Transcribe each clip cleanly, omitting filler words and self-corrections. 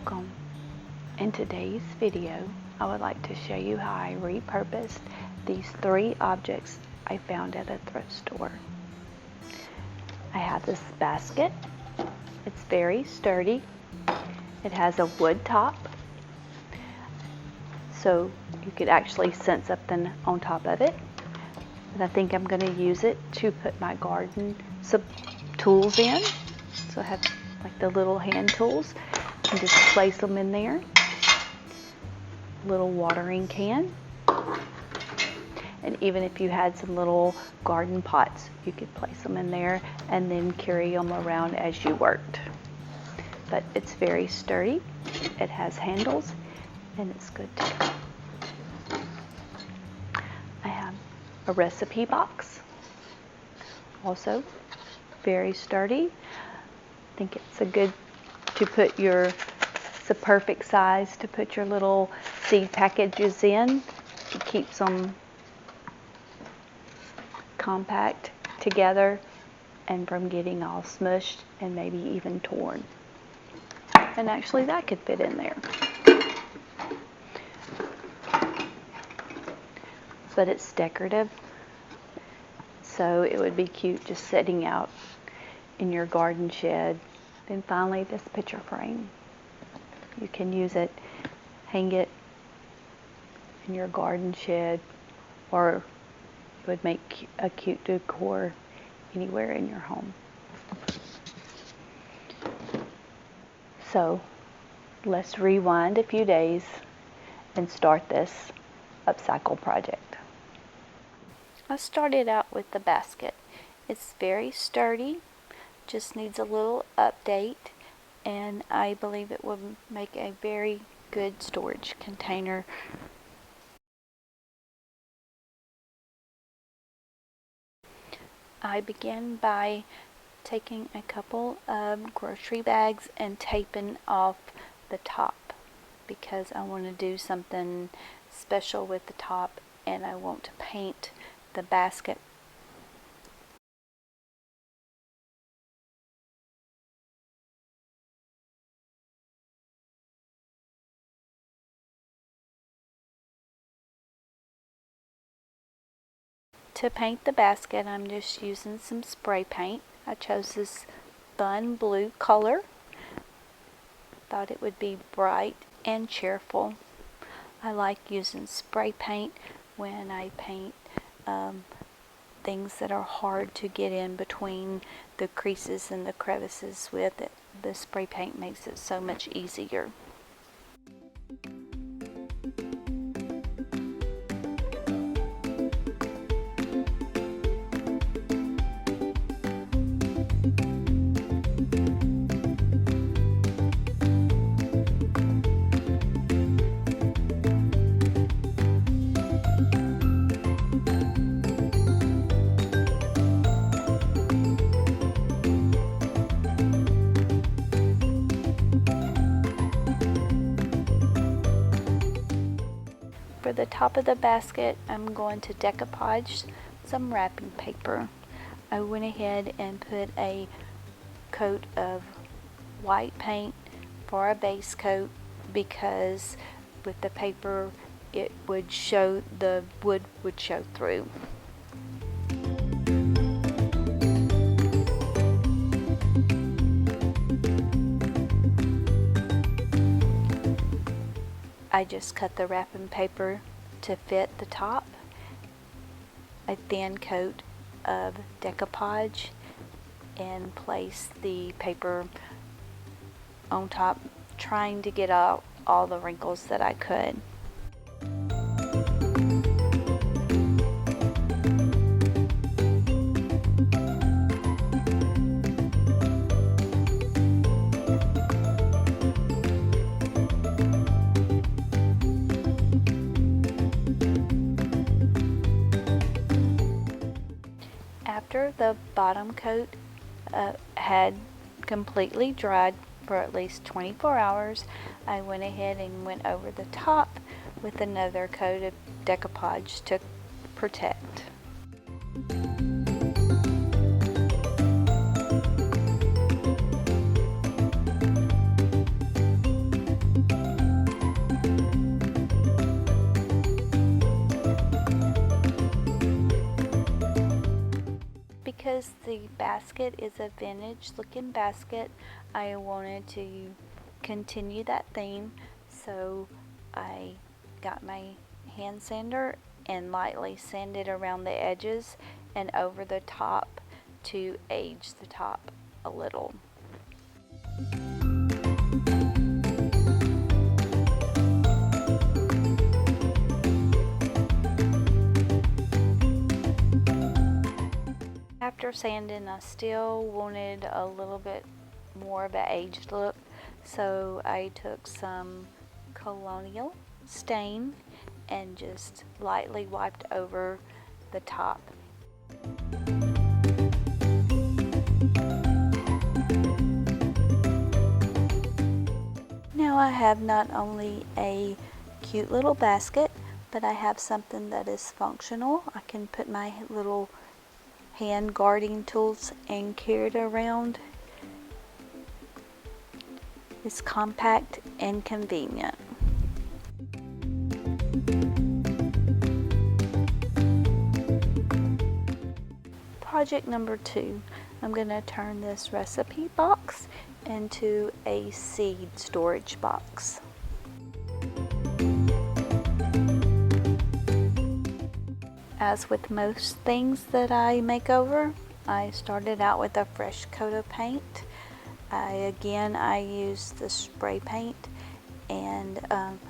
Welcome. In today's video, I would like to show you how I repurposed these 3 objects I found at a thrift store. I have this basket. It's very sturdy. It has a wood top, so you could actually set something on top of it. And I think I'm going to use it to put my garden tools in. So I have like the little hand tools and just place them in there. Little watering can. And even if you had some little garden pots, you could place them in there and then carry them around as you worked. But it's very sturdy. It has handles and it's good to go. I have a recipe box. Also very sturdy. I think it's the perfect size to put your little seed packages in. It keeps them compact together and from getting all smushed and maybe even torn. And actually that could fit in there. But it's decorative, so it would be cute just sitting out in your garden shed. Then finally, this picture frame. You can use it, hang it in your garden shed, or it would make a cute decor anywhere in your home. So let's rewind a few days and start this upcycle project. I started out with the basket. It's very sturdy, just needs a little update, and I believe it will make a very good storage container. I began by taking a couple of grocery bags and taping off the top because I want to do something special with the top, and I want to paint the basket. To paint the basket, I'm just using some spray paint. I chose this Fun Blue color. Thought it would be bright and cheerful. I like using spray paint when I paint things that are hard to get in between the creases and the crevices with it. The spray paint makes it so much easier. For the top of the basket, I'm going to decoupage some wrapping paper. I went ahead and put a coat of white paint for a base coat because with the paper the wood would show through. I just cut the wrapping paper to fit the top. A thin coat of decoupage and place the paper on top, trying to get out all the wrinkles that I could. After the bottom coat had completely dried for at least 24 hours, I went ahead and went over the top with another coat of decoupage to protect. because the basket is a vintage looking basket, I wanted to continue that theme, so I got my hand sander and lightly sanded around the edges and over the top to age the top a little. After sanding, I still wanted a little bit more of an aged look, so I took some colonial stain and just lightly wiped over the top. Now I have not only a cute little basket, but I have something that is functional. I can put my little hand guarding tools and carry it around. It's compact and convenient. Project number 2, I'm going to turn this recipe box into a seed storage box. As with most things that I make over, I started out with a fresh coat of paint. I used the spray paint, and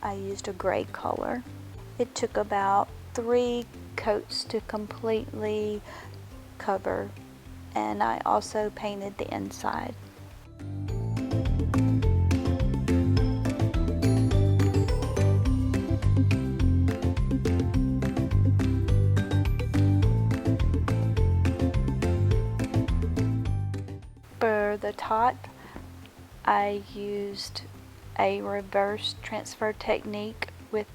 I used a gray color. It took about 3 coats to completely cover, and I also painted the inside. For the top, I used a reverse transfer technique with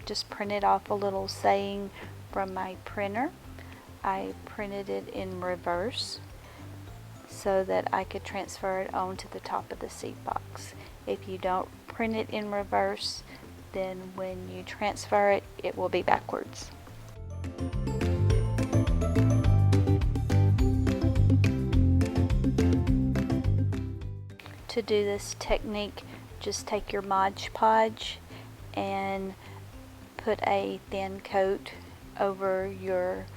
just printed off a little saying from my printer. I printed it in reverse so that I could transfer it onto the top of the seed box. If you don't print it in reverse, then when you transfer it, it will be backwards. To do this technique, just take your Mod Podge and put a thin coat over your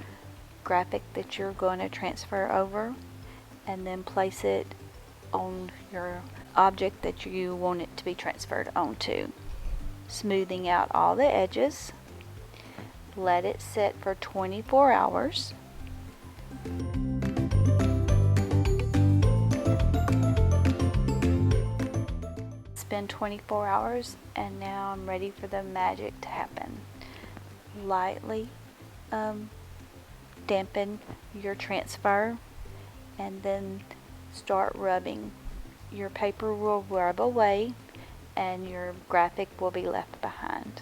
graphic that you're going to transfer over, and then place it on your object that you want it to be transferred onto, smoothing out all the edges. Let it sit for 24 hours. It's been 24 hours, and now I'm ready for the magic to happen. Lightly dampen your transfer, and then start rubbing. Your paper will rub away and your graphic will be left behind.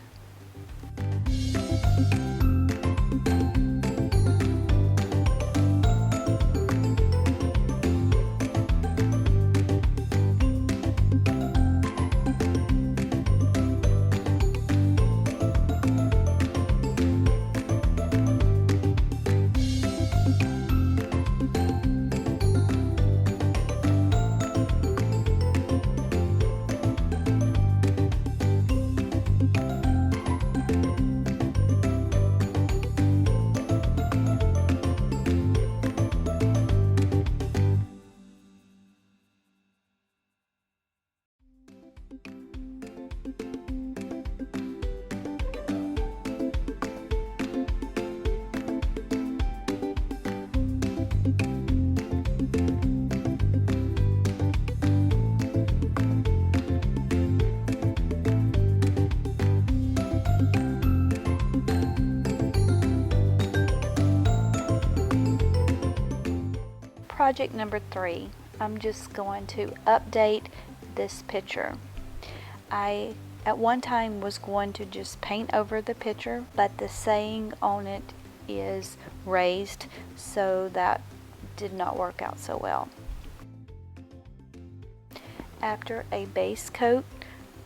Project number 3, I'm just going to update this picture. I at one time was going to just paint over the picture, but the saying on it is raised, so that did not work out so well. After a base coat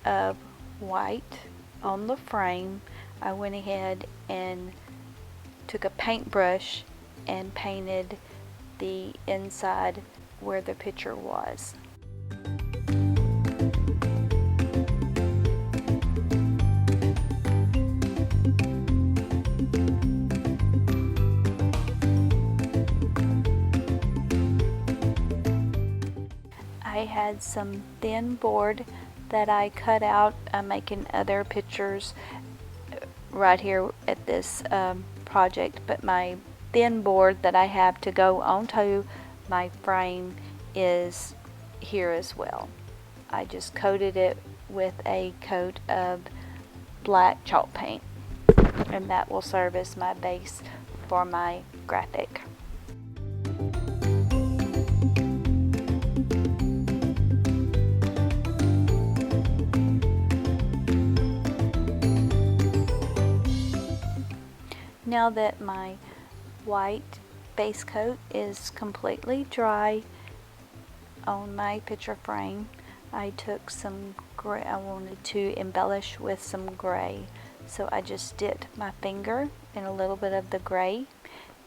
of white on the frame, I went ahead and took a paintbrush and painted the inside where the picture was. I had some thin board that I cut out. I'm making other pictures right here at this project, but my thin board that I have to go onto my frame is here as well. I just coated it with a coat of black chalk paint, and that will serve as my base for my graphic. Now that my white base coat is completely dry on my picture frame, I took some gray. I wanted to embellish with some gray, so I just dipped my finger in a little bit of the gray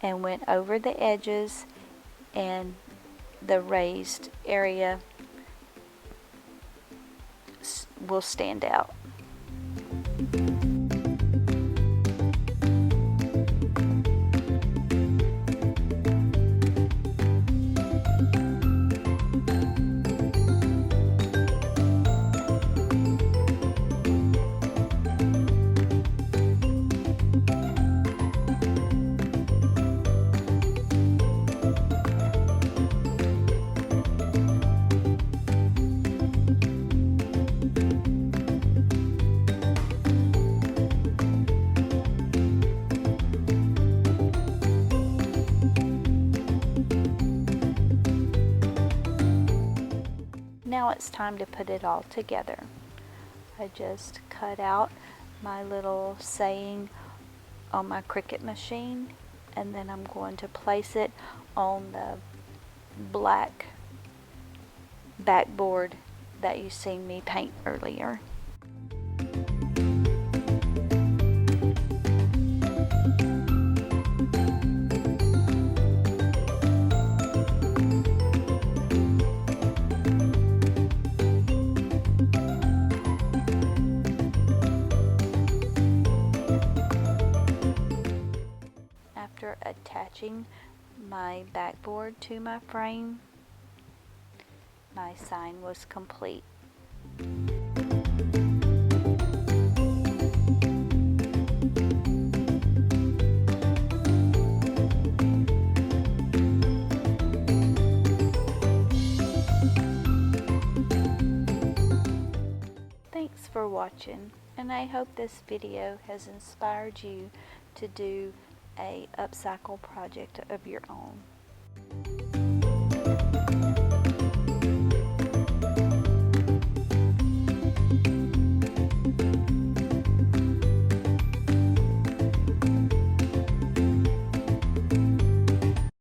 and went over the edges, and the raised area will stand out. Now it's time to put it all together. I just cut out my little saying on my Cricut machine, and then I'm going to place it on the black backboard that you seen me paint earlier. After attaching my backboard to my frame, my sign was complete. Thanks for watching, and I hope this video has inspired you to do a upcycle project of your own.